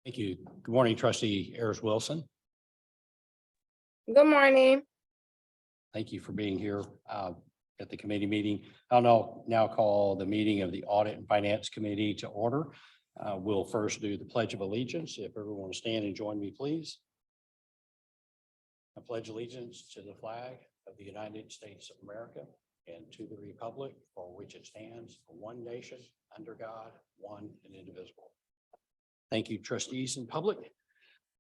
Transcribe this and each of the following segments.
Thank you. Good morning, Trustee Ayers-Wilson. Good morning. Thank you for being here at the committee meeting. I'll now call the meeting of the Audit and Finance Committee to order. We'll first do the Pledge of Allegiance. If everyone will stand and join me, please. I pledge allegiance to the flag of the United States of America and to the republic for which it stands, one nation, under God, one and indivisible. Thank you, trustees and public.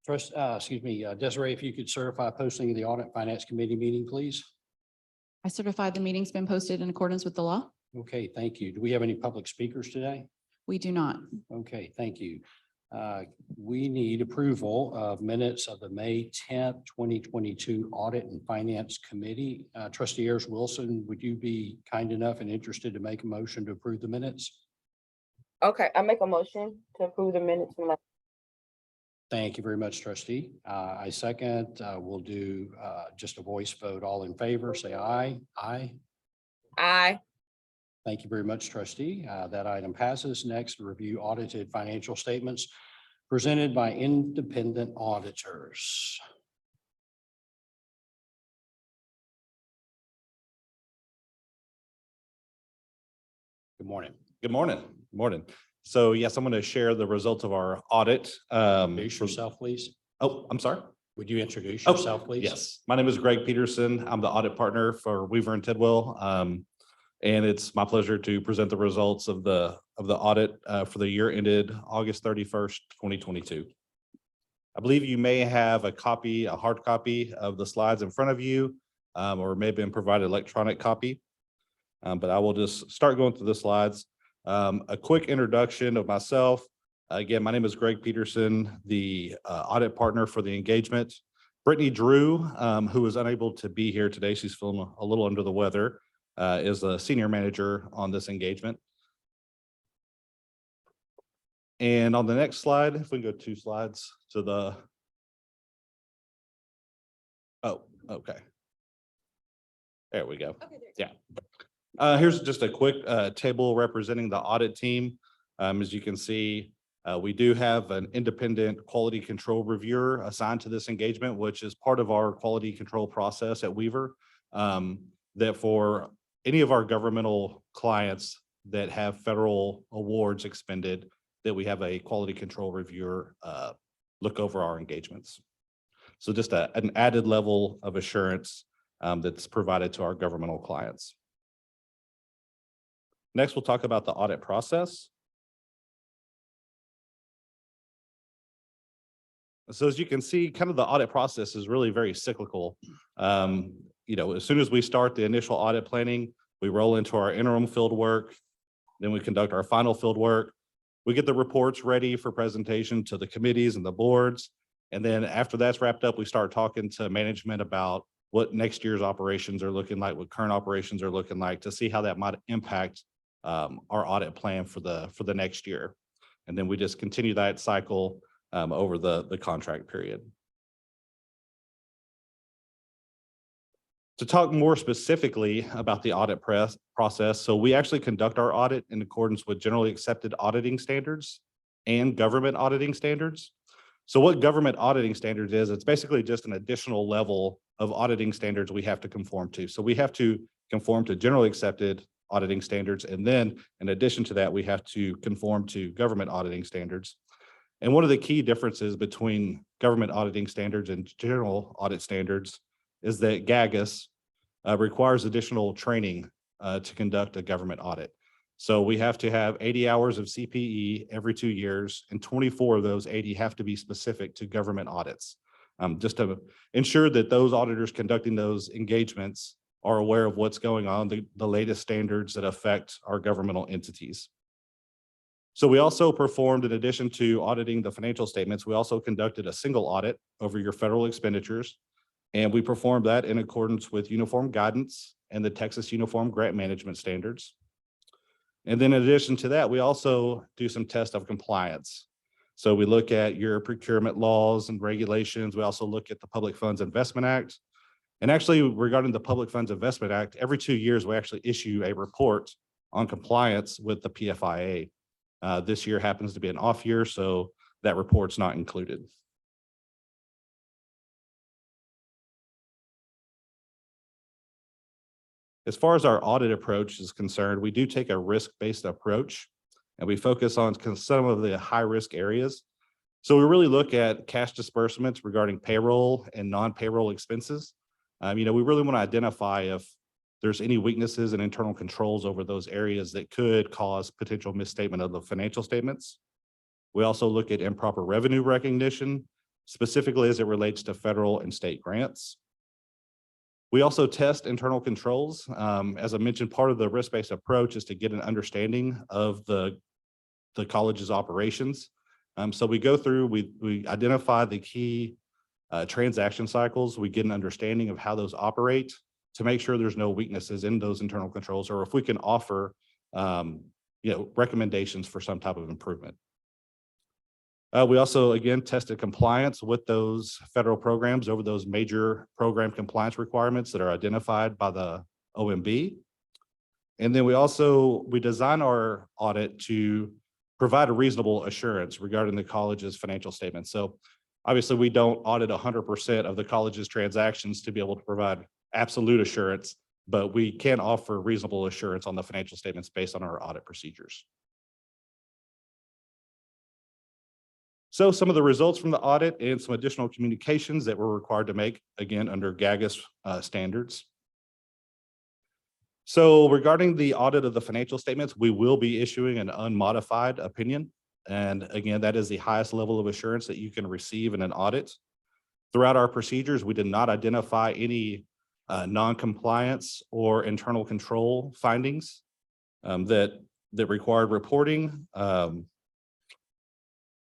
Desiree, if you could certify posting of the Audit and Finance Committee meeting, please. I certify the meeting's been posted in accordance with the law. Okay, thank you. Do we have any public speakers today? We do not. Okay, thank you. We need approval of minutes of the May 10th, 2022 Audit and Finance Committee. Trustee Ayers-Wilson, would you be kind enough and interested to make a motion to approve the minutes? Okay, I make a motion to approve the minutes from last. Thank you very much, trustee. I second. We'll do just a voice vote. All in favor, say aye. Aye. Aye. Thank you very much, trustee. That item passes. Next, review audited financial statements presented by independent auditors. Good morning. Good morning. Good morning. So yes, I'm going to share the results of our audit. Introduce yourself, please. Oh, I'm sorry. Would you introduce yourself, please? Yes, my name is Greg Peterson. I'm the audit partner for Weaver and Tidwell. And it's my pleasure to present the results of the audit for the year ended August 31st, 2022. I believe you may have a hard copy of the slides in front of you, or may have been provided electronic copy. But I will just start going through the slides. A quick introduction of myself. Again, my name is Greg Peterson, the audit partner for the engagement. Brittany Drew, who was unable to be here today, she's feeling a little under the weather, is a senior manager on this engagement. And on the next slide, if we can go 2 slides to the. Oh, okay. There we go. Okay, yeah. Here's just a quick table representing the audit team. As you can see, we do have an independent quality control reviewer assigned to this engagement, which is part of our quality control process at Weaver. That for any of our governmental clients that have federal awards expended, that we have a quality control reviewer look over our engagements. So just an added level of assurance that's provided to our governmental clients. Next, we'll talk about the audit process. So as you can see, kind of the audit process is really very cyclical. As soon as we start the initial audit planning, we roll into our interim field work, then we conduct our final field work. We get the reports ready for presentation to the committees and the boards. And then after that's wrapped up, we start talking to management about what next year's operations are looking like, what current operations are looking like, to see how that might impact our audit plan for the next year. And then we just continue that cycle over the contract period. To talk more specifically about the audit process, so we actually conduct our audit in accordance with generally accepted auditing standards and government auditing standards. So what government auditing standards is, it's basically just an additional level of auditing standards we have to conform to. So we have to conform to generally accepted auditing standards. And then in addition to that, we have to conform to government auditing standards. And one of the key differences between government auditing standards and general audit standards is that GAGAS requires additional training to conduct a government audit. So we have to have 80 hours of CPE every 2 years, and 24 of those 80 have to be specific to government audits, just to ensure that those auditors conducting those engagements are aware of what's going on, the latest standards that affect our governmental entities. So we also performed, in addition to auditing the financial statements, we also conducted a single audit over your federal expenditures. And we performed that in accordance with uniform guidance and the Texas Uniform Grant Management Standards. And then in addition to that, we also do some tests of compliance. So we look at your procurement laws and regulations. We also look at the Public Funds Investment Act. And actually, regarding the Public Funds Investment Act, every 2 years, we actually issue a report on compliance with the PFIA. This year happens to be an off year, so that report's not included. As far as our audit approach is concerned, we do take a risk-based approach, and we focus on some of the high-risk areas. So we really look at cash disbursements regarding payroll and non-payroll expenses. We really want to identify if there's any weaknesses in internal controls over those areas that could cause potential misstatement of the financial statements. We also look at improper revenue recognition, specifically as it relates to federal and state grants. We also test internal controls. As I mentioned, part of the risk-based approach is to get an understanding of the college's operations. So we go through, we identify the key transaction cycles. We get an understanding of how those operate to make sure there's no weaknesses in those internal controls, or if we can offer recommendations for some type of improvement. We also, again, tested compliance with those federal programs over those major program compliance requirements that are identified by the OMB. And then we design our audit to provide a reasonable assurance regarding the college's financial statements. So obviously we don't audit 100% of the college's transactions to be able to provide absolute assurance, but we can offer reasonable assurance on the financial statements based on our audit procedures. So some of the results from the audit and some additional communications that we're required to make, again, under GAGAS standards. So regarding the audit of the financial statements, we will be issuing an unmodified opinion. And again, that is the highest level of assurance that you can receive in an audit. Throughout our procedures, we did not identify any non-compliance or internal control findings that required reporting.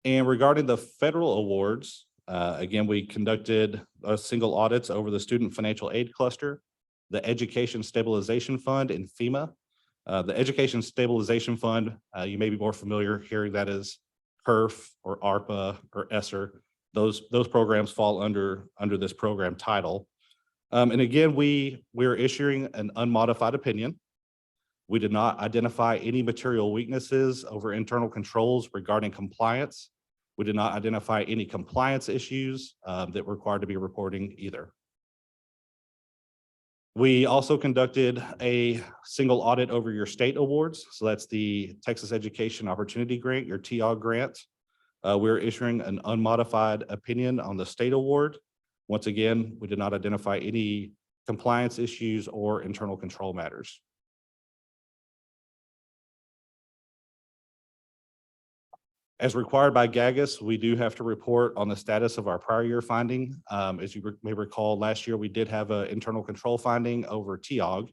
And regarding the federal awards, again, we conducted single audits over the Student Financial Aid Cluster, the Education Stabilization Fund, and FEMA. The Education Stabilization Fund, you may be more familiar hearing that as HERF or ARPA or ESSER. Those programs fall under this program title. And again, we're issuing an unmodified opinion. We did not identify any material weaknesses over internal controls regarding compliance. We did not identify any compliance issues that required to be reporting either. We also conducted a single audit over your state awards. So that's the Texas Education Opportunity Grant, your TOG grant. We're issuing an unmodified opinion on the state award. Once again, we did not identify any compliance issues or internal control matters. As required by GAGAS, we do have to report on the status of our prior year finding. As you may recall, last year we did have an internal control finding over TOG.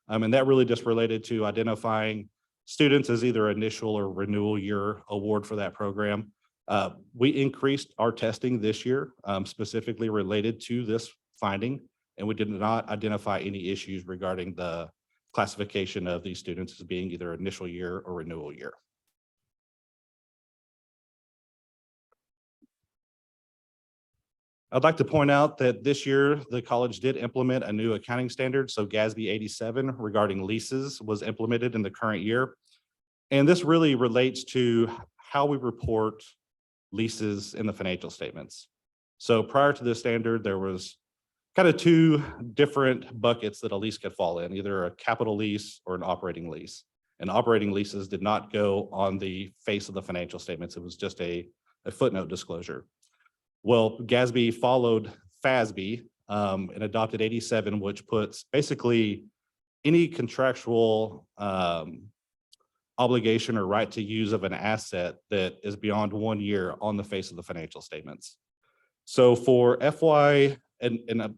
And that really just related to identifying students as either initial or renewal year award for that program. We increased our testing this year, specifically related to this finding, and we did not identify any issues regarding the classification of these students as being either initial year or renewal year. I'd like to point out that this year, the college did implement a new accounting standard. So GASB 87 regarding leases was implemented in the current year. And this really relates to how we report leases in the financial statements. So prior to this standard, there was kind of two different buckets that a lease could fall in, either a capital lease or an operating lease. And operating leases did not go on the face of the financial statements. It was just a footnote disclosure. Well, GASB followed FASB and adopted 87, which puts basically any contractual obligation or right to use of an asset that is beyond 1 year on the face of the financial statements. So for FY, and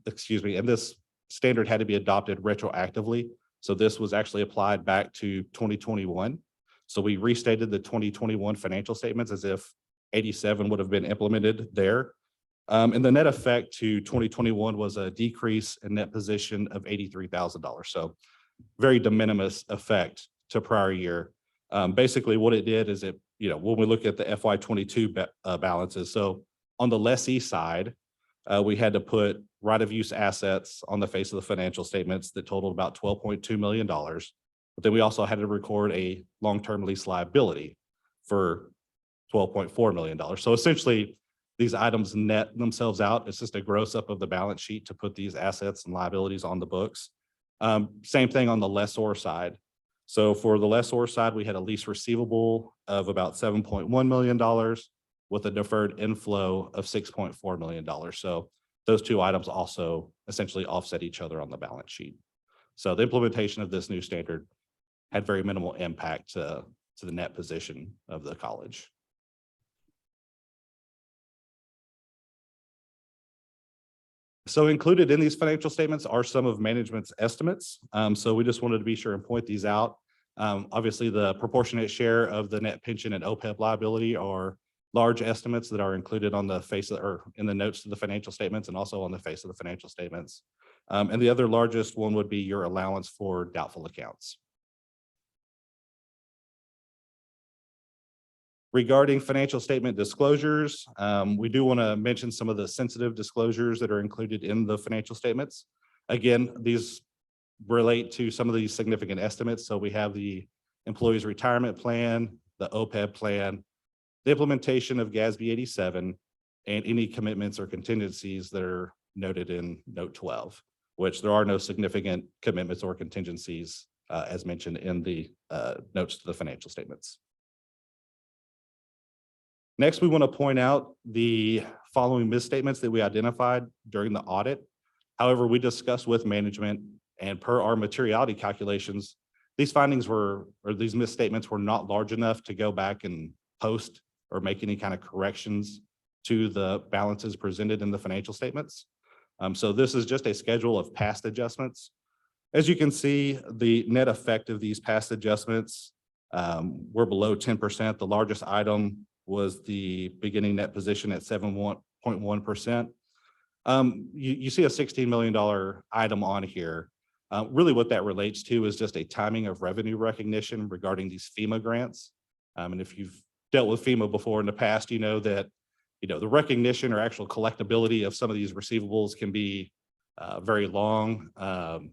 this standard had to be adopted retroactively. So this was actually applied back to 2021. So we restated the 2021 financial statements as if 87 would have been implemented there. And the net effect to 2021 was a decrease in net position of $83,000. So very de minimis effect to prior year. Basically what it did is it, when we look at the FY22 balances, so on the lessee side, we had to put right of use assets on the face of the financial statements that totaled about $12.2 million. But then we also had to record a long-term lease liability for $12.4 million. So essentially, these items net themselves out. It's just a gross up of the balance sheet to put these assets and liabilities on the books. Same thing on the lessor side. So for the lessor side, we had a lease receivable of about $7.1 million with a deferred inflow of $6.4 million. So those two items also essentially offset each other on the balance sheet. So the implementation of this new standard had very minimal impact to the net position of the college. So included in these financial statements are some of management's estimates. So we just wanted to be sure and point these out. Obviously, the proportionate share of the net pension and OPEB liability are large estimates that are included on the face of, or in the notes to the financial statements and also on the face of the financial statements. And the other largest one would be your allowance for doubtful accounts. Regarding financial statement disclosures, we do want to mention some of the sensitive disclosures that are included in the financial statements. Again, these relate to some of these significant estimates. So we have the employees' retirement plan, the OPEB plan, the implementation of GASB 87, and any commitments or contingencies that are noted in note 12, which there are no significant commitments or contingencies as mentioned in the notes to the financial statements. Next, we want to point out the following misstatements that we identified during the audit. However, we discussed with management and per our materiality calculations, these findings were, or these misstatements were not large enough to go back and post or make any kind of corrections to the balances presented in the financial statements. So this is just a schedule of past adjustments. As you can see, the net effect of these past adjustments were below 10%. The largest item was the beginning net position at 7.1%. You see a $16 million item on here. Really what that relates to is just a timing of revenue recognition regarding these FEMA grants. And if you've dealt with FEMA before in the past, you know that the recognition or actual collectability of some of these receivables can be very long. And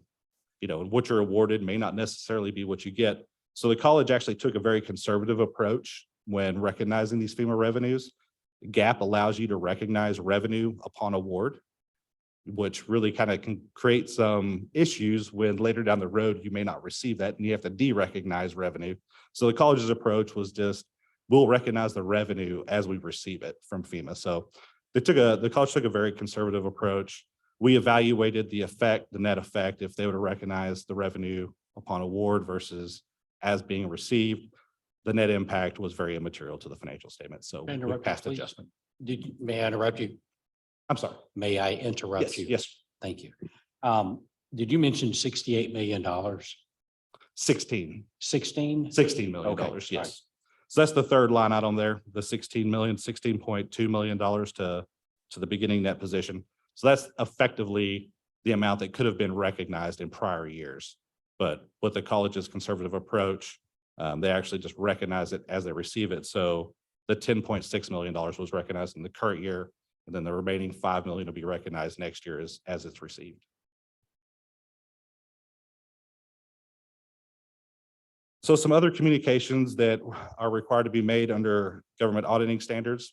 what you're awarded may not necessarily be what you get. So the college actually took a very conservative approach when recognizing these FEMA revenues. GAAP allows you to recognize revenue upon award, which really kind of can create some issues when later down the road you may not receive that and you have to de-recognize revenue. So the college's approach was just, we'll recognize the revenue as we receive it from FEMA. So the college took a very conservative approach. We evaluated the effect, the net effect, if they would have recognized the revenue upon award versus as being received. The net impact was very immaterial to the financial statement. So we passed adjustment. May I interrupt you? I'm sorry. May I interrupt Yes, you? yes. Thank you. Did you mention $68 million? 16 16? million Okay, dollars. all Yes. right. So that's the third line item there, the $16.2 million to the beginning net position. So that's effectively the amount that could have been recognized in prior years. But with the college's conservative approach, they actually just recognize it as they receive it. So the $10.6 million was recognized in the current year, and then the remaining $5 million will be recognized next year as it's received. So some other communications that are required to be made under government auditing standards.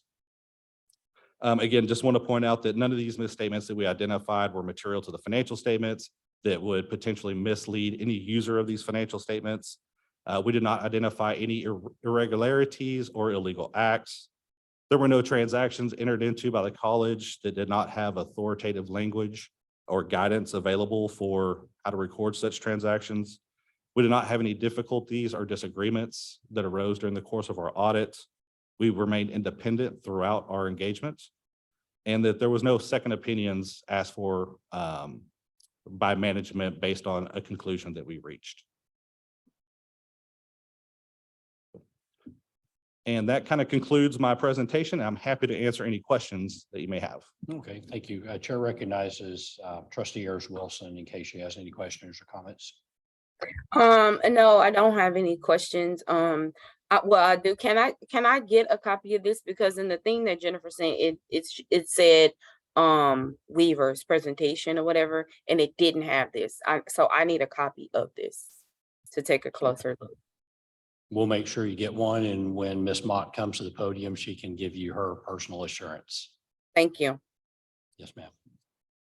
Again, just want to point out that none of these misstatements that we identified were material to the financial statements that would potentially mislead any user of these financial statements. We did not identify any irregularities or illegal acts. There were no transactions entered into by the college that did not have authoritative language or guidance available for how to record such transactions. We did not have any difficulties or disagreements that arose during the course of our audit. We remained independent throughout our engagement, and that there was no second opinions asked for by management based on a conclusion that we reached. And that kind of concludes my presentation. I'm happy to answer any questions that you may have. Okay, thank you. Chair recognizes Trustee Ayers Wilson in case she has any questions or comments. No, I don't have any questions. Well, I do. Can I get a copy of this? Because in the thing that Jennifer said, it said Weaver's presentation or whatever, and it didn't have this. So I need a copy of this to take a closer look. we'll make sure you get one. And when Ms. Mott comes to the podium, she can give you her personal assurance. Thank you. Yes, ma'am.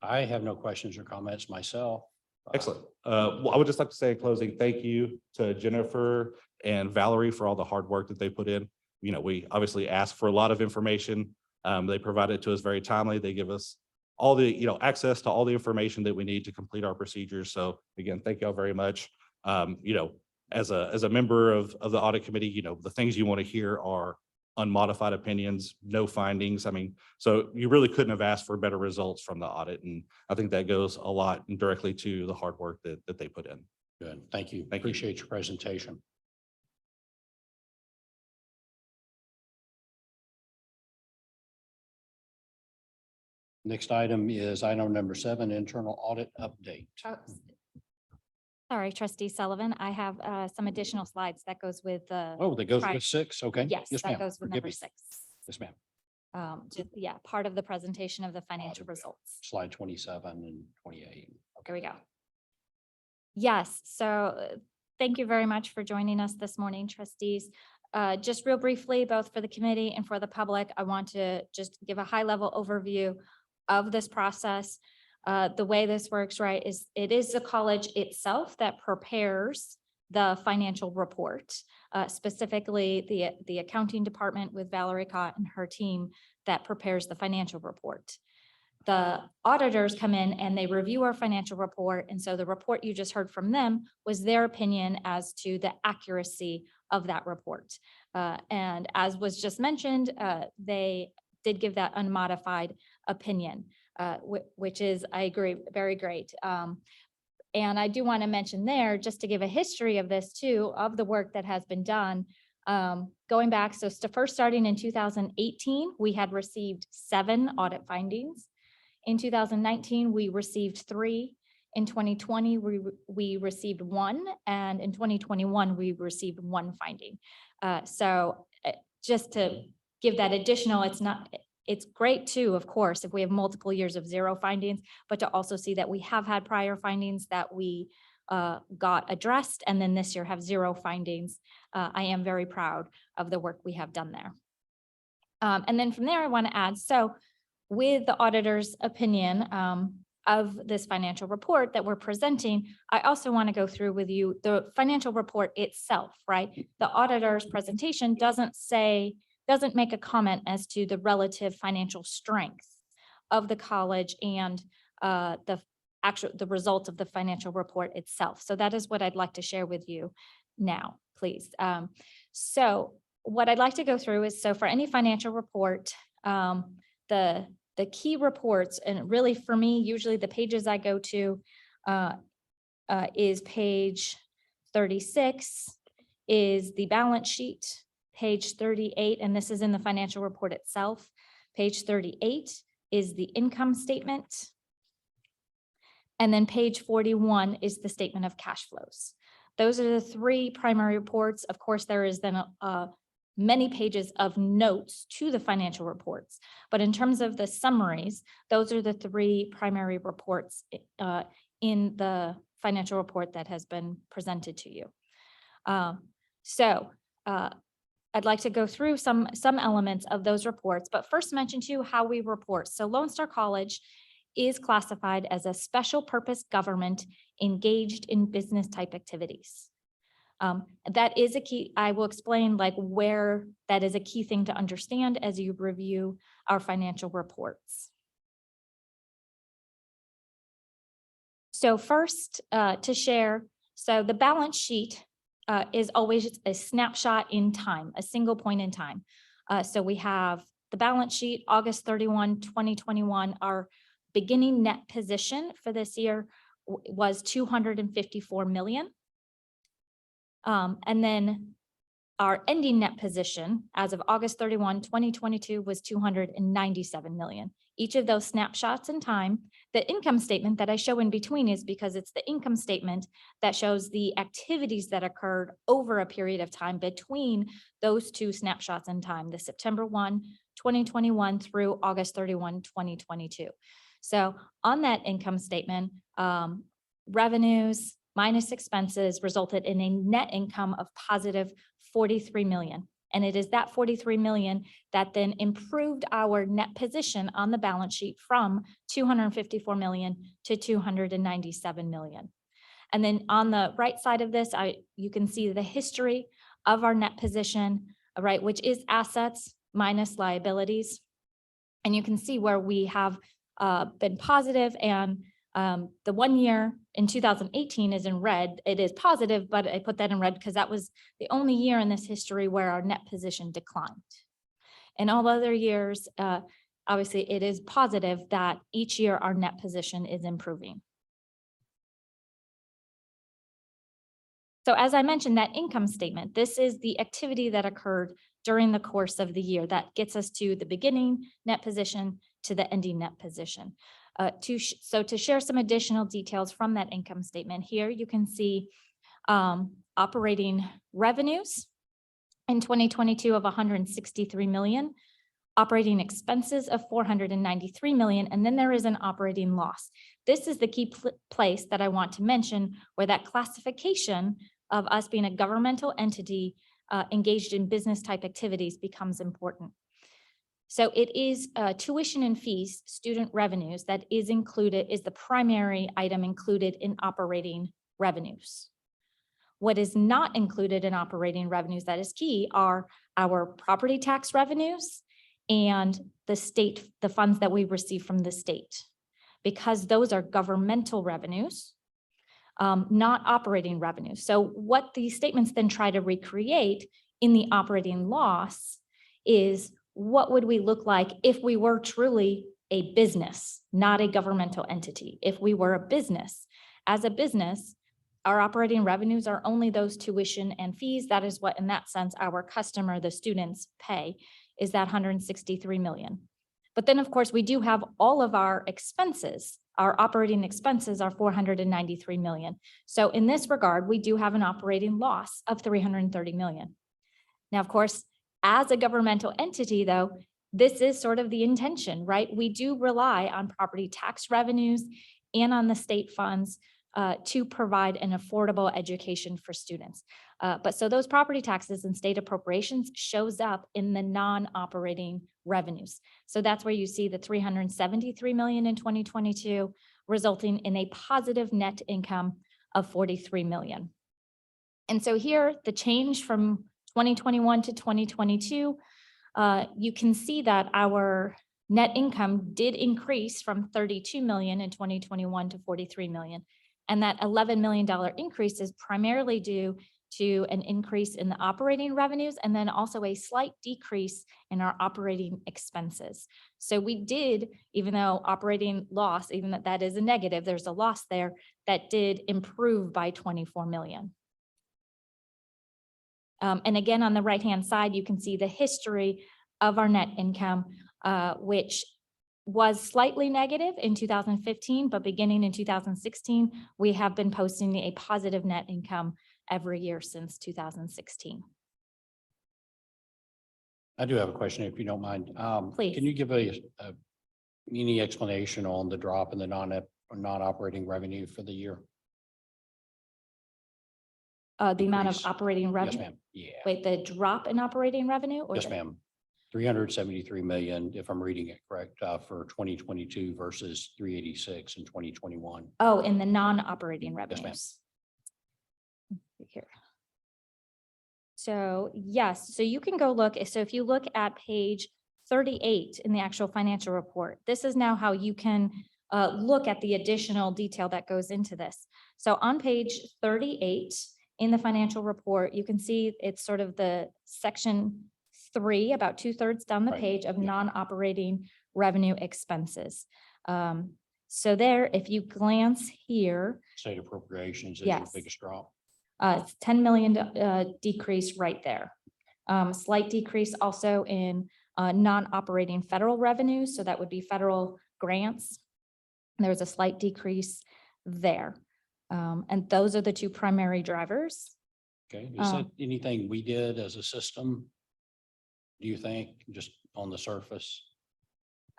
I have no questions or comments myself. Excellent. Well, I would just like to say in closing, thank you to Jennifer and Valerie for all the hard work that they put in. You know, we obviously asked for a lot of information. They provided it to us very timely. They give us all the, access to all the information that we need to complete our procedures. So again, thank you all very much. As a member of the audit committee, the things you want to hear are unmodified opinions, no findings. I mean, so you really couldn't have asked for better results from the audit. And I think that goes a lot directly to the hard work that they put in. Good. Thank you. Thank you. Appreciate your presentation. Next item is item number 7, internal audit update. Sorry, trustee Sullivan, I have some additional slides that goes with the. Oh, that goes Right. with 6. Okay. Yes, Yes, that ma'am. goes with Forgive number me. 6. Yes, ma'am. Yeah, part of the presentation of the financial results. Slide 27 and 28. Here we go. Yes, so thank you very much for joining us this morning, trustees. Just real briefly, both for the committee and for the public, I want to just give a high-level overview of this process. The way this works, right, is it is the college itself that prepares the financial report, specifically the accounting department with Valerie Cott and her team that prepares the financial report. The auditors come in and they review our financial report. And so the report you just heard from them was their opinion as to the accuracy of that report. And as was just mentioned, they did give that unmodified opinion, which is, I agree, very great. And I do want to mention there, just to give a history of this too, of the work that has been done. Going back, so first starting in 2018, we had received 7 audit findings. In 2019, we received 3. In 2020, we received 1, and in 2021, we received 1 finding. So just to give that additional, it's great too, of course, if we have multiple years of 0 findings, but to also see that we have had prior findings that we got addressed, and then this year have 0 findings. I am very proud of the work we have done there. And then from there, I want to add, so with the auditor's opinion of this financial report that we're presenting, I also want to go through with you the financial report itself, right? The auditor's presentation doesn't make a comment as to the relative financial strength of the college and the results of the financial report itself. So that is what I'd like to share with you now, please. So what I'd like to go through is, so for any financial report, the key reports, and really for me, usually the pages I go to is page 36 is the balance sheet, page 38, and this is in the financial report itself. Page 38 is the income statement. And then page 41 is the statement of cash flows. Those are the 3 primary reports. Of course, there is then many pages of notes to the financial reports. But in terms of the summaries, those are the 3 primary reports in the financial report that has been presented to you. I'd like to go through some elements of those reports, but first mention to you how we report. So Lone Star College is classified as a special purpose government engaged in business type activities. That is a key. I will explain where that is a key thing to understand as you review our financial reports. So first to share, so the balance sheet is always a snapshot in time, a single point in time. So we have the balance sheet, August 31, 2021, our beginning net position for this year was 254 million. And then our ending net position as of August 31, 2022 was 297 million. Each of those snapshots in time, the income statement that I show in between is because it's the income statement that shows the activities that occurred over a period of time between those 2 snapshots in time, the September 1, 2021 through August 31, 2022. So on that income statement, revenues minus expenses resulted in a net income of positive 43 million. And it is that 43 million that then improved our net position on the balance sheet from 254 million to 297 million. And then on the right side of this, you can see the history of our net position, right, which is assets minus liabilities. And you can see where we have been positive, and the 1 year in 2018 is in red. It is positive, but I put that in red because that was the only year in this history where our net position declined. In all other years, obviously it is positive that each year our net position is improving. So as I mentioned, that income statement, this is the activity that occurred during the course of the year that gets us to the beginning net position to the ending net position. So to share some additional details from that income statement here, you can see operating revenues in 2022 of 163 million, operating expenses of 493 million, and then there is an operating loss. This is the key place that I want to mention where that classification of us being a governmental entity engaged in business type activities becomes important. So it is tuition and fees, student revenues that is included, is the primary item included in operating revenues. What is not included in operating revenues that is key are our property tax revenues and the funds that we receive from the state, because those are governmental revenues, not operating revenues. So what these statements then try to recreate in the operating loss is what would we look like if we were truly a business, not a governmental entity? If we were a business, as a business, our operating revenues are only those tuition and fees. That is what, in that sense, our customer, the students, pay, is that 163 million. But then, of course, we do have all of our expenses. Our operating expenses are 493 million. So in this regard, we do have an operating loss of 330 million. Now, of course, as a governmental entity, though, this is sort of the intention, right? We do rely on property tax revenues and on the state funds to provide an affordable education for students. But so those property taxes and state appropriations shows up in the non-operating revenues. So that's where you see the 373 million in 2022, resulting in a positive net income of 43 million. And so here, the change from 2021 to 2022, you can see that our net income did increase from 32 million in 2021 to 43 million. And that $11 million increase is primarily due to an increase in the operating revenues and then also a slight decrease in our operating expenses. So we did, even though operating loss, even that is a negative, there's a loss there, that did improve by 24 million. And again, on the right-hand side, you can see the history of our net income, which was slightly negative in 2015, but beginning in 2016, we have been posting a positive net income every year since 2016. I do have a question, if you don't mind. Please. Can you give any explanation on the drop in the non-operating revenue for the year? The amount of Increase. operating Yes, revenue. ma'am. Yeah. Wait, the drop in operating revenue? Or Yes, ma'am. 373 million, if I'm reading it correct, for 2022 versus 386 in 2021. Oh, in the non-operating ma'am. revenues. Here. So yes, so you can go look. So if you look at page 38 in the actual financial report, this is now how you can look at the additional detail that goes into this. So on page 38 in the financial report, you can see it's sort of the section 3, about 2/3 down the Right. page of Yeah. non-operating revenue expenses. So there, if you glance here, State appropriations is your Yes. biggest drop. it's 10 million decrease right there. Slight decrease also in non-operating federal revenues. So that would be federal grants. There's a slight decrease there. And those are the two primary drivers. Okay, is that anything we did as a system? Do you think, just on the surface?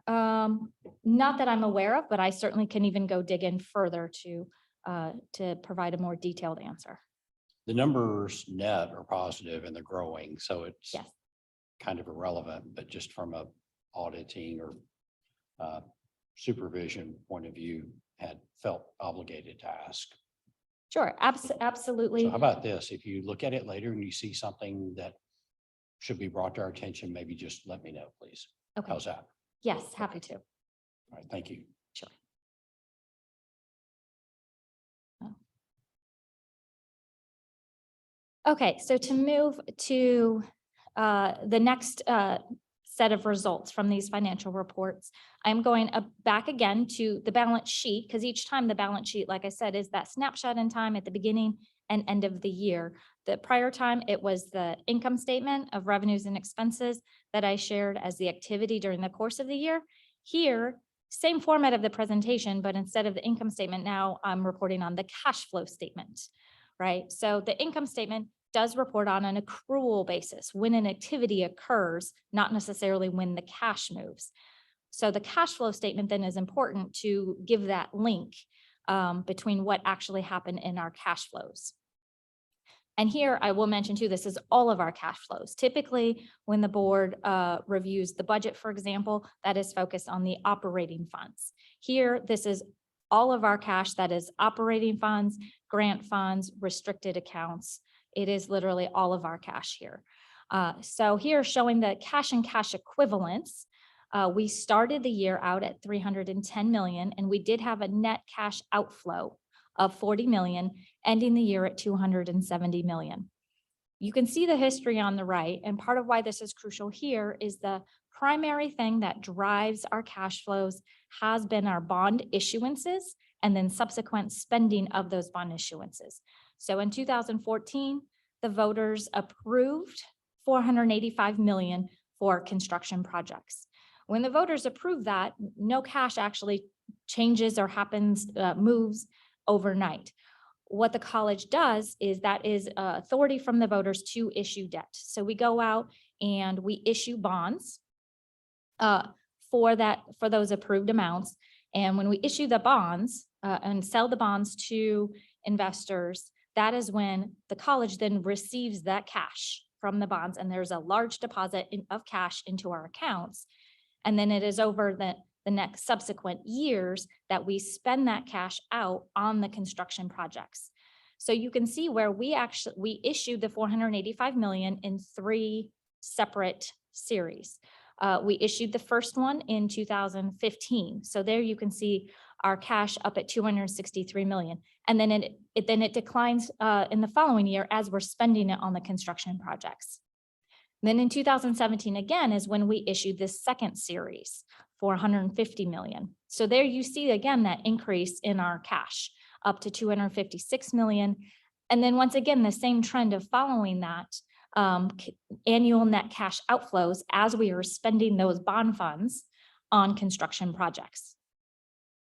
Not that I'm aware of, but I certainly can even go dig in further to provide a more detailed answer. the numbers net are positive and they're growing, so it's Yes. kind of irrelevant, but just from a auditing or supervision point of view, had felt obligated to ask. Sure, absolutely. So how about this? If you look at it later and you see something that should be brought to our attention, maybe just let me know, please. Okay, How's that? yes, happy to. All right, thank you. Sure. Okay, so to move to the next set of results from these financial reports, I'm going back again to the balance sheet, because each time the balance sheet, like I said, is that snapshot in time at the beginning and end of the year. The prior time, it was the income statement of revenues and expenses that I shared as the activity during the course of the year. Here, same format of the presentation, but instead of the income statement, now I'm reporting on the cash flow statement, right? So the income statement does report on an accrual basis when an activity occurs, not necessarily when the cash moves. So the cash flow statement then is important to give that link between what actually happened in our cash flows. And here I will mention too, this is all of our cash flows. Typically, when the board reviews the budget, for example, that is focused on the operating funds. Here, this is all of our cash, that is operating funds, grant funds, restricted accounts. It is literally all of our cash here. So here showing the cash and cash equivalents, we started the year out at 310 million, and we did have a net cash outflow of 40 million, ending the year at 270 million. You can see the history on the right, and part of why this is crucial here is the primary thing that drives our cash flows has been our bond issuances and then subsequent spending of those bond issuances. So in 2014, the voters approved 485 million for construction projects. When the voters approve that, no cash actually changes or happens, moves overnight. What the college does is that is authority from the voters to issue debt. So we go out and we issue bonds for those approved amounts. And when we issue the bonds and sell the bonds to investors, that is when the college then receives that cash from the bonds, and there's a large deposit of cash into our accounts. And then it is over the next subsequent years that we spend that cash out on the construction projects. So you can see where we issued the 485 million in 3 separate series. We issued the first one in 2015. So there you can see our cash up at 263 million. And then it declines in the following year as we're spending it on the construction projects. Then in 2017, again, is when we issued this second series for 150 million. So there you see, again, that increase in our cash up to 256 million. And then once again, the same trend of following that annual net cash outflows as we are spending those bond funds on construction projects.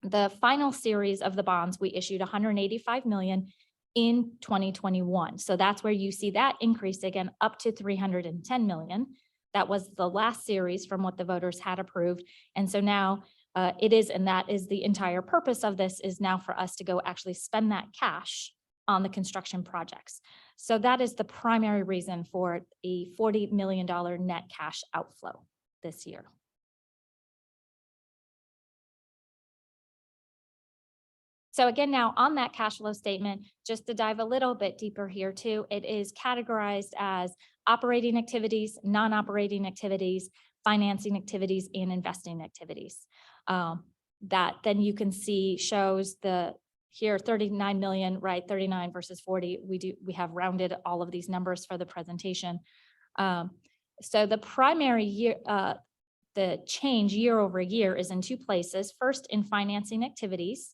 The final series of the bonds, we issued 185 million in 2021. So that's where you see that increase again up to 310 million. That was the last series from what the voters had approved. And so now it is, and that is the entire purpose of this, is now for us to go actually spend that cash on the construction projects. So that is the primary reason for a $40 million net cash outflow this year. So again, now on that cash flow statement, just to dive a little bit deeper here too, it is categorized as operating activities, non-operating activities, financing activities, and investing activities. That then you can see shows here 39 million, right? 39 versus 40. We have rounded all of these numbers for the presentation. So the primary year, the change year over year is in 2 places. First, in financing activities,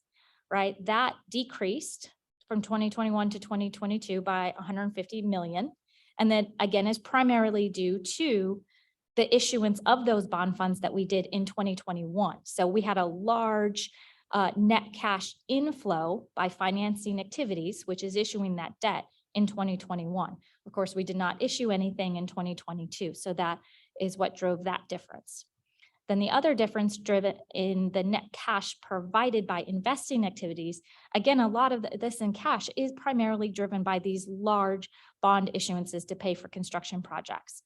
right? That decreased from 2021 to 2022 by 150 million. And then again, is primarily due to the issuance of those bond funds that we did in 2021. So we had a large net cash inflow by financing activities, which is issuing that debt in 2021. Of course, we did not issue anything in 2022. So that is what drove that difference. Then the other difference driven in the net cash provided by investing activities, again, a lot of this in cash is primarily driven by these large bond issuances to pay for construction projects.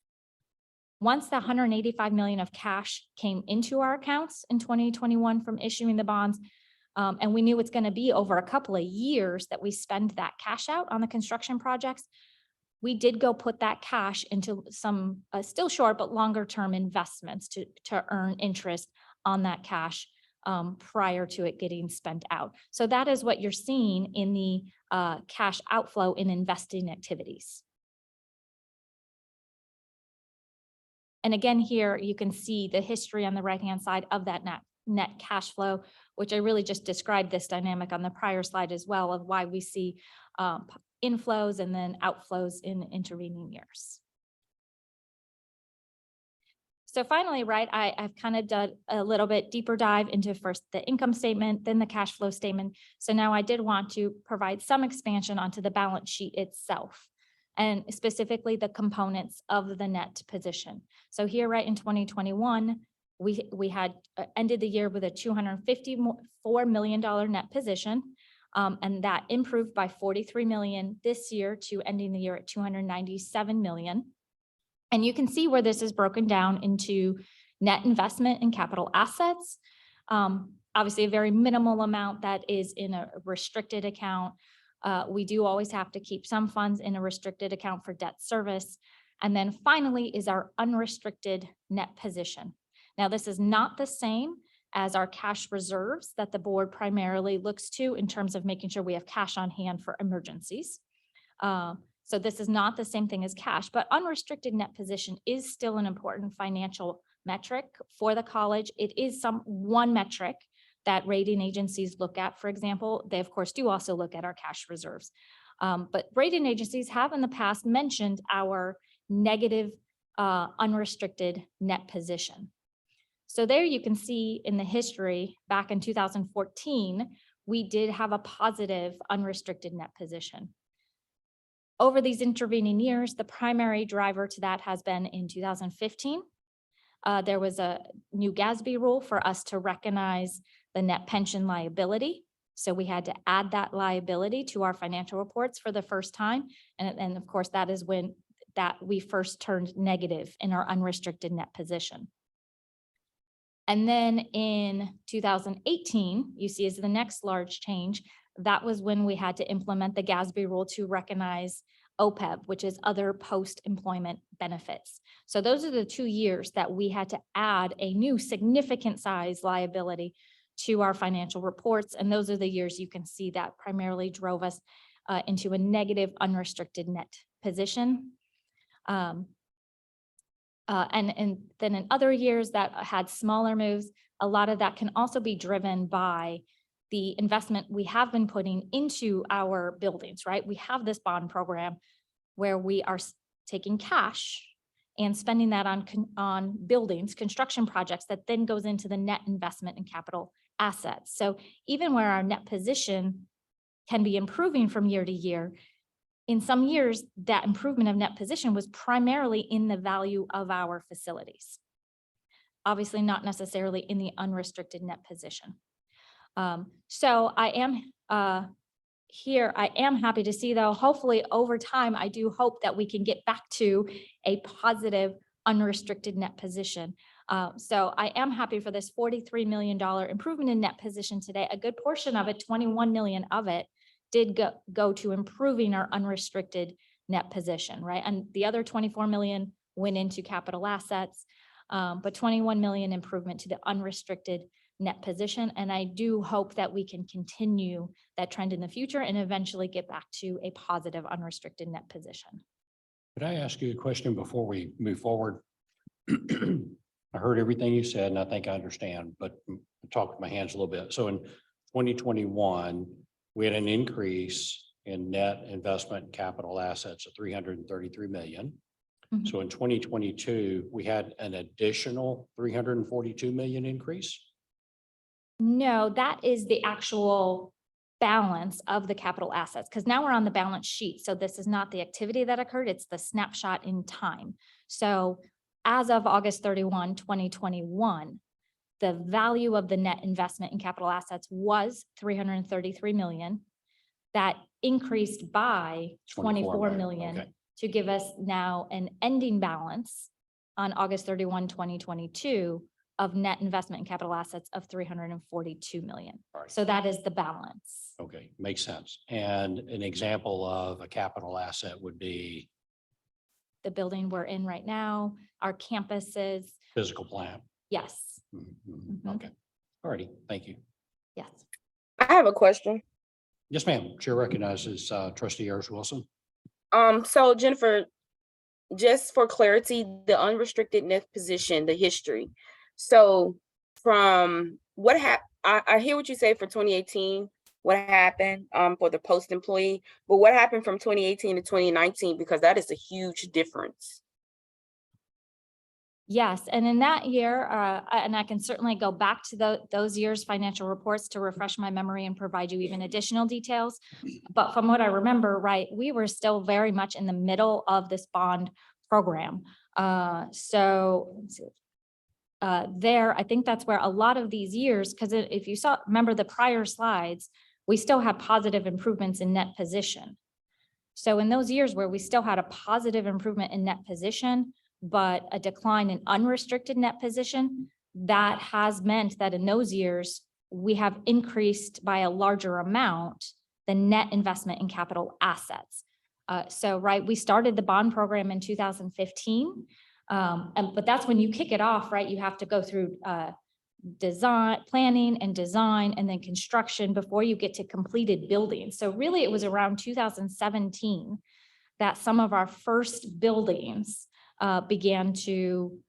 Once the 185 million of cash came into our accounts in 2021 from issuing the bonds, and we knew it's going to be over a couple of years that we spend that cash out on the construction projects, we did go put that cash into some still short but longer term investments to earn interest on that cash prior to it getting spent out. So that is what you're seeing in the cash outflow in investing activities. And again, here you can see the history on the right-hand side of that net cash flow, which I really just described this dynamic on the prior slide as well of why we see inflows and then outflows in intervening years. So finally, right, I've kind of done a little bit deeper dive into first the income statement, then the cash flow statement. So now I did want to provide some expansion onto the balance sheet itself, and specifically the components of the net position. So here, right, in 2021, we had ended the year with a $254 million net position. And that improved by 43 million this year to ending the year at 297 million. And you can see where this is broken down into net investment in capital assets. Obviously a very minimal amount that is in a restricted account. We do always have to keep some funds in a restricted account for debt service. And then finally is our unrestricted net position. Now this is not the same as our cash reserves that the board primarily looks to in terms of making sure we have cash on hand for emergencies. So this is not the same thing as cash, but unrestricted net position is still an important financial metric for the college. It is one metric that rating agencies look at. For example, they of course do also look at our cash reserves. But rating agencies have in the past mentioned our negative unrestricted net position. So there you can see in the history back in 2014, we did have a positive unrestricted net position. Over these intervening years, the primary driver to that has been in 2015. There was a new GASB rule for us to recognize the net pension liability. So we had to add that liability to our financial reports for the first time. And of course, that is when we first turned negative in our unrestricted net position. And then in 2018, you see is the next large change. That was when we had to implement the GASB rule to recognize OPEB, which is other post-employment benefits. So those are the 2 years that we had to add a new significant size liability to our financial reports. And those are the years you can see that primarily drove us into a negative unrestricted net position. And then in other years that had smaller moves, a lot of that can also be driven by the investment we have been putting into our buildings, right? We have this bond program where we are taking cash and spending that on buildings, construction projects that then goes into the net investment in capital assets. So even where our net position can be improving from year to year, in some years, that improvement of net position was primarily in the value of our facilities. Obviously not necessarily in the unrestricted net position. So I am here, I am happy to see though, hopefully over time, I do hope that we can get back to a positive unrestricted net position. So I am happy for this $43 million improvement in net position today. A good portion of it, 21 million of it, did go to improving our unrestricted net position, right? And the other 24 million went into capital assets, but 21 million improvement to the unrestricted net position. And I do hope that we can continue that trend in the future and eventually get back to a positive unrestricted net position. Could I ask you a question before we move forward? I heard everything you said and I think I understand, but I'll talk with my hands a little bit. So in 2021, we had an increase in net investment in capital assets of 333 million. Mm-hmm. So in 2022, we had an additional 342 million increase. No, that is the actual balance of the capital assets, because now we're on the balance sheet. So this is not the activity that occurred, it's the snapshot in time. So as of August 31, 2021, the value of the net investment in capital assets was 333 million. That increased by 24 million Okay. to give us now an ending balance on August 31, 2022 of net investment in capital assets of 342 million. All right. So that is the balance. Okay, makes sense. And an example of a capital asset would be The building we're in right now, our campuses, physical plant. yes, Mhm. Okay, all righty, thank you. yes. I have a question. Yes, ma'am. Chair recognizes trustee Ayers Wilson. So Jennifer, just for clarity, the unrestricted net position, the history. So from what I hear what you say for 2018, what happened for the post employee, but what happened from 2018 to 2019? Because that is a huge difference. Yes, and in that year, and I can certainly go back to those years' financial reports to refresh my memory and provide you even additional details. But from what I remember, right, we were still very much in the middle of this bond program. So let's see. There, I think that's where a lot of these years, because if you remember the prior slides, we still had positive improvements in net position. So in those years where we still had a positive improvement in net position, but a decline in unrestricted net position, that has meant that in those years, we have increased by a larger amount the net investment in capital assets. Right, we started the bond program in 2015, but that's when you kick it off, right? You have to go through planning and design and then construction before you get to completed buildings. So really it was around 2017 that some of our first buildings began to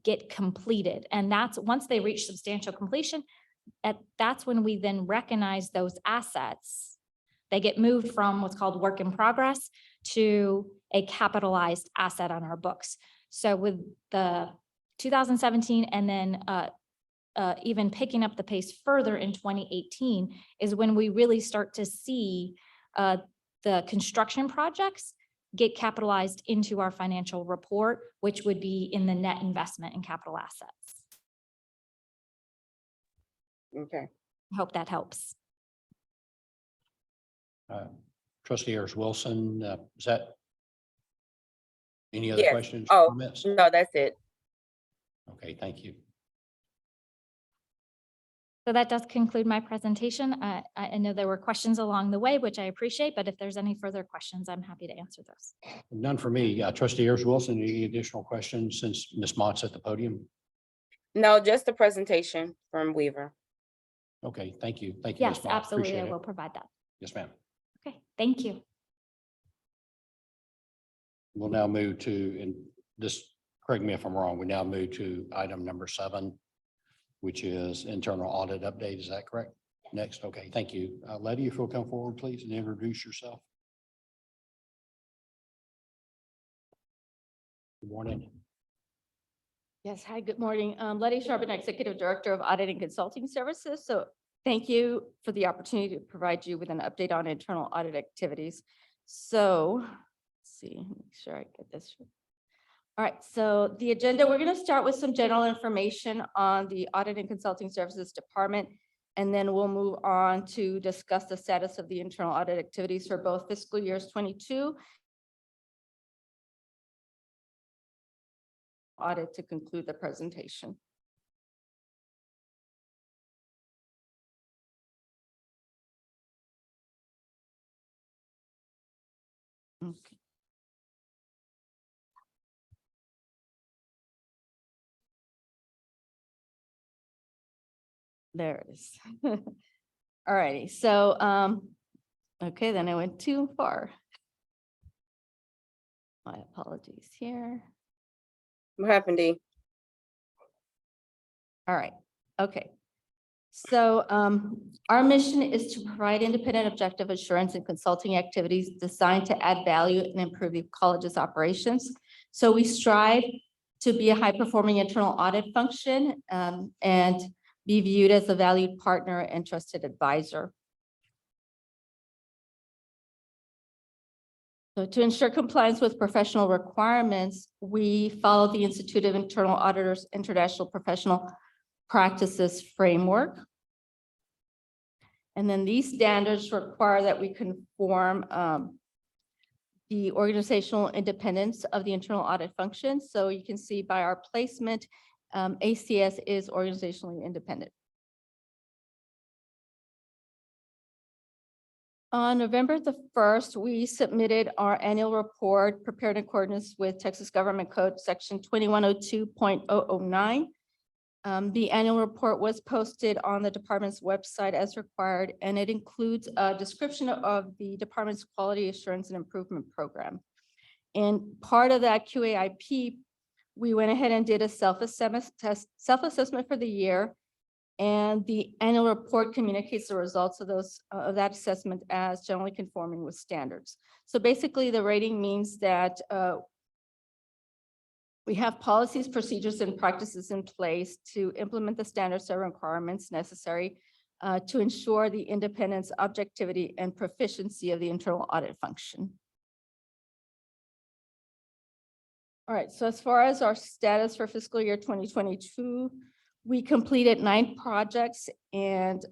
get completed. And that's once they reach substantial completion, that's when we then recognize those assets. They get moved from what's called work in progress to a capitalized asset on our books. So with the 2017 and then even picking up the pace further in 2018 is when we really start to see the construction projects get capitalized into our financial report, which would be in the net investment in capital assets. Okay. I hope that helps. Trustee Ayers Wilson, is that any other Yes. questions? Oh, Comments? no, that's it. Okay, thank you. So that does conclude my presentation. I know there were questions along the way, which I appreciate, but if there's any further questions, I'm happy to answer those. None for me. Trustee Ayers Wilson, any additional questions since Ms. Mott's at the podium? No, just the presentation from Weaver. Okay, thank you. Thank you, Ms. Yes, Mott. absolutely. Appreciate I it. will provide that. Yes, ma'am. Okay, thank you. We'll now move to, and this, correct me if I'm wrong, we now move to item number 7, which is internal audit update. Is that correct? Next, okay, thank you. Letty, if you'll come forward, please, and introduce yourself. Good morning. Yes, hi, good morning. Letty Sharpen, Executive Director of Audit and Consulting Services. So thank you for the opportunity to provide you with an update on internal audit activities. So let's see, make sure I get this. All right, so the agenda, we're going to start with some general information on the Audit and Consulting Services Department, and then we'll move on to discuss the status of the internal audit activities for both fiscal years 22 audit to conclude the presentation. Okay. There it is. All righty, so, okay, then I went too far. My apologies here. What happened, Dee? All right, okay. So our mission is to provide independent objective assurance and consulting activities designed to add value and improve the college's operations. So we strive to be a high-performing internal audit function and be viewed as a valued partner and trusted advisor. So to ensure compliance with professional requirements, we follow the Institute of Internal Auditors International Professional practices framework. And then these standards require that we conform the organizational independence of the internal audit function. So you can see by our placement, ACS is organizationally independent. On November the 1st, we submitted our annual report prepared in accordance with Texas Government Code Section 2102.009. The annual report was posted on the department's website as required, and it includes a description of the department's quality assurance and improvement program. And part of that QAIP, we went ahead and did a self-assessment for the year. And the annual report communicates the results of that assessment as generally conforming with standards. So basically, the rating means that we have policies, procedures, and practices in place to implement the standards and requirements necessary to ensure the independence, objectivity, and proficiency of the internal audit function. All right, so as far as our status for fiscal year 2022, we completed 9 projects and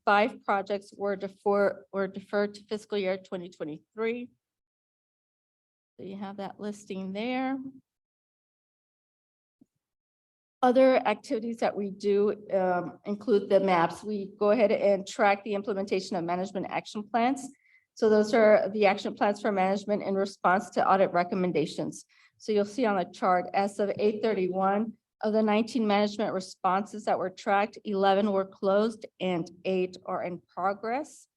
5 projects were deferred to fiscal year 2023. So you have that listing there. Other activities that we do include the maps. We go ahead and track the implementation of management action plans. So those are the action plans for management in response to audit recommendations. So you'll see on the chart, as of 8/31, of the 19 management responses that were tracked, 11 were closed and 8 are in progress.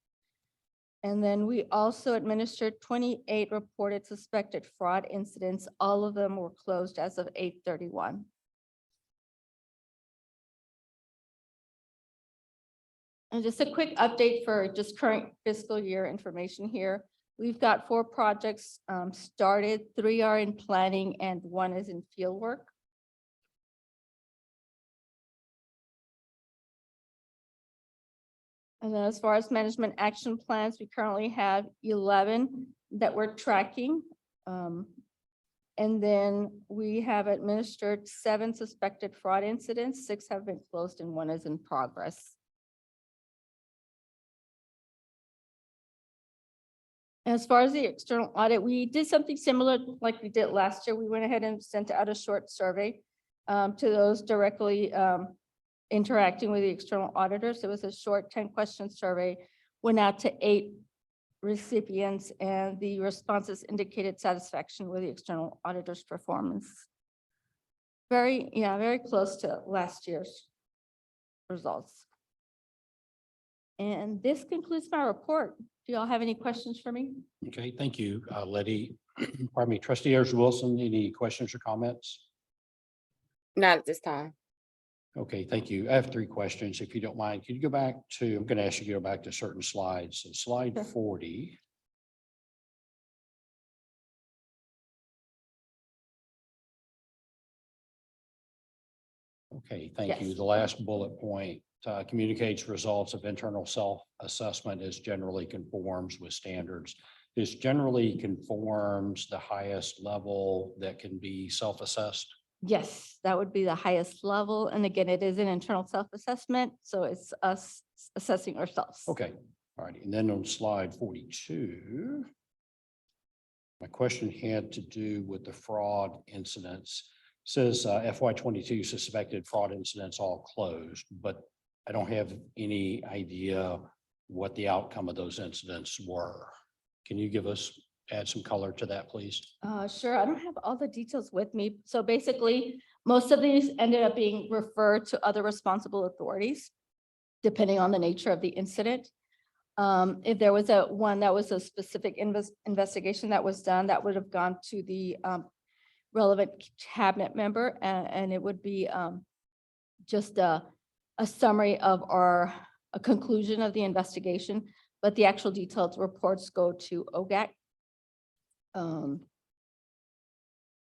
And then we also administered 28 reported suspected fraud incidents. All of them were closed as of 8/31. And just a quick update for just current fiscal year information here. We've got 4 projects started, 3 are in planning, and 1 is in field work. And then as far as management action plans, we currently have 11 that we're tracking. And then we have administered 7 suspected fraud incidents, 6 have been closed, and 1 is in progress. As far as the external audit, we did something similar like we did last year. We went ahead and sent out a short survey to those directly interacting with the external auditors. It was a short 10-question survey, went out to 8 recipients, and the responses indicated satisfaction with the external auditor's performance. Very close to last year's results. And this concludes my report. Do y'all have any questions for me? Okay, thank you, Letty. Pardon me, Trustee Wilson, any questions or comments? Not at this time. Okay, thank you. I have 3 questions, if you don't mind. Could you go back to, I'm going to ask you to go back to certain slides. So slide Sure. 40. Okay, thank you. Yes. The last bullet point communicates results of internal self-assessment as generally conforms with standards. This generally conforms the highest level that can be self-assessed. Yes, that would be the highest level. And again, it is an internal self-assessment, so it's us assessing ourselves. Okay, all right. And then on slide 42, my question had to do with the fraud incidents. Says FY22 suspected fraud incidents all closed, but I don't have any idea what the outcome of those incidents were. Can you add some color to that, please? Sure, I don't have all the details with me. So basically, most of these ended up being referred to other responsible authorities, depending on the nature of the incident. If there was one that was a specific investigation that was done, that would have gone to the relevant cabinet member, and it would be just a summary of a conclusion of the investigation, but the actual detailed reports go to OGAC.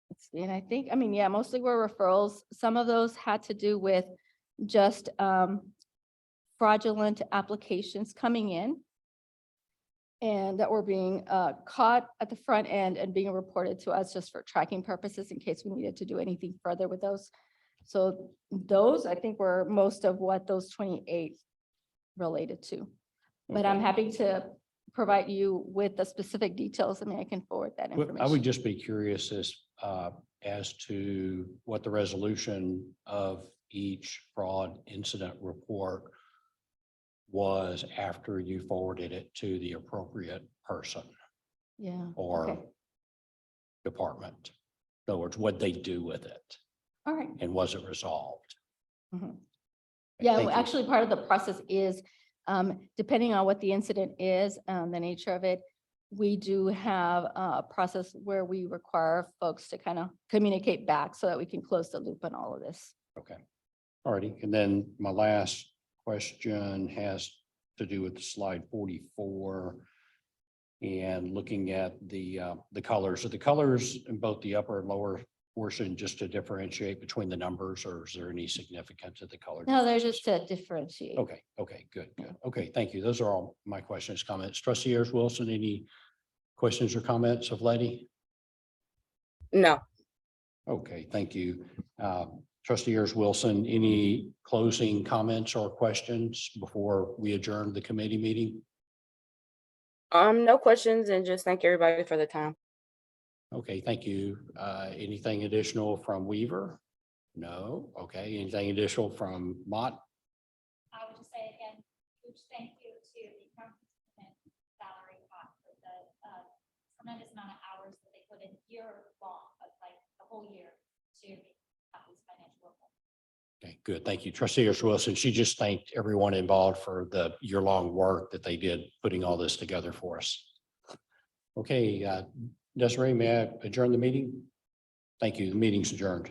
Let's see, and I think, mostly were referrals. Some of those had to do with just fraudulent applications coming in and that were being caught at the front end and being reported to us just for tracking purposes in case we needed to do anything further with those. So those, I think, were most of what those 28 related to. But I'm Okay. happy to provide you with the specific details. I mean, I can forward that Well, I would information. just be curious as to what the resolution of each fraud incident report was after you forwarded it to the appropriate person Yeah. or Okay. department. In other words, what they do with it All right. and was it resolved? Mhm. Yeah, Thank well, you. actually, part of the process is, depending on what the incident is, the nature of it, we do have a process where we require folks to kind of communicate back so that we can close the loop on all of this. Okay. Alrighty, and then my last question has to do with slide 44. And looking at the colors. Are the colors in both the upper and lower portion just to differentiate between the numbers, or is there any significance to the color? No, they're differences? just to differentiate. Okay, good. Okay, thank you. Those are all my questions, comments. Trustee Ayers Wilson, any questions or comments of Letty? No, Okay, thank you. Trustee Ayers Wilson, any closing comments or questions before we adjourn the committee meeting? no questions, and just thank everybody for the time. Okay, thank you. Anything additional from Weaver? No. Okay, anything additional from Mott? I would just say again, huge thank you to the accountants and salary pot for the tremendous amount of hours that they put in year long, but like the whole year to have these financial reports. Okay, good. Thank you. Trustee Ayers Wilson, she just thanked everyone involved for the year-long work that they did putting all this together for us. Okay, Desiree, may I adjourn the meeting? Thank you. The meeting's adjourned.